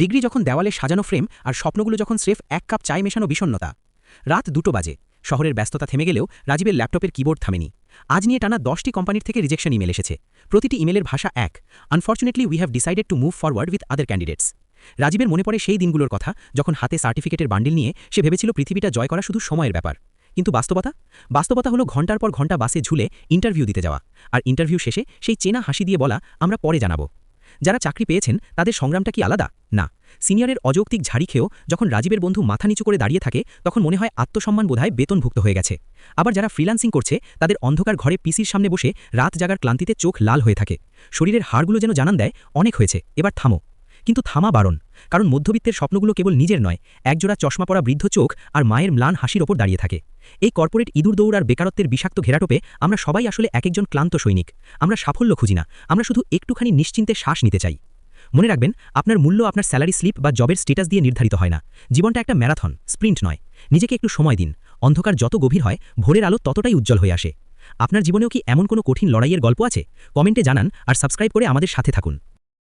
Degree যখন দেওয়ালে সাজানো ফ্রেম আর স্বপ্নগুলো যখন স্রেফ এক কাপ চায় মেশানো বিষণ্ণতা। রাত 2টো বাজে। শহরের ব্যস্ততা থেমে গেলেও রাজীবের ল্যাপটপের কিবোর্ড থামেনি। আজ নিয়ে টানা 10টি কোম্পানির থেকে রিজেকশন ইমেল এসেছে। প্রতিটি ইমেলের ভাষা এক, unfortunately we have decided to move forward with other candidates. রাজীবের মনে পড়ে সেই দিনগুলোর কথা যখন হাতে সার্টিফিকেটের বান্ডিল নিয়ে সে ভেবেছিল পৃথিবীটা জয় করা শুধু সময়ের ব্যাপার। কিন্তু বাস্তবতা হলো ঘণ্টার পর ঘণ্টা বাসে ঝুলে ইন্টারভিউ দিতে যাওয়া, আর ইন্টারভিউ শেষে সেই চেনা হাসি দিয়ে বলা, আমরা পরে জানাবো। যারা চাকরি পেয়েছেন তাদের সংগ্রামটা কি আলাদা? না। সিনিয়রের অযৌক্তিক ঝাড়ি খেয়েও যখন রাজীবের বন্ধু মাথা নিচু করে দাঁড়িয়ে থাকে তখন মনে হয় আত্মসম্মান বোধহয় বেতনভুক্ত হয়ে গেছে। আবার যারা ফ্রিল্যান্সিং করছে তাদের অন্ধকার ঘরে পিসির সামনে বসে রাত জাগার ক্লান্তিতে চোখ লাল হয়ে থাকে। শরীরের হাড়গুলো যেন জানান দেয়, অনেক হয়েছে, এবার থামো। কিন্তু থামা বারণ, কারণ মধ্যবিত্তের স্বপ্নগুলো কেবল নিজের নয়, একজোড়া চশমা পরা বৃদ্ধ চোখ আর মায়ের ম্লান হাসির ওপর দাঁড়িয়ে থাকে। এই কর্পোরেট ইঁদুর দৌড় আর বেকারত্বের বিষাক্ত ঘেরাটোপে আমরা সবাই আসলে একজন ক্লান্ত সৈনিক। আমরা সাফল্য খুঁজি না, আমরা শুধু একটুখানি নিশ্চিন্তে শ্বাস নিতে চাই। মনে রাখবেন, আপনার মূল্য আপনার স্যালারি স্লিপ বা জবের স্ট্যাটাস দিয়ে নির্ধারিত হয় না। জীবনটা একটা ম্যারাথন, স্প্রিন্ট নয়। নিজেকে একটু সময় দিন। অন্ধকার যত গভীর হয়, ভোরের আলো ততটাই উজ্জ্বল হয়ে আসে। আপনার জীবনেও কি এমন কোনো কঠিন লড়াইয়ের গল্প আছে? কমেন্টে জানান আর সাবস্ক্রাইব করে আমাদের সাথে থাকুন।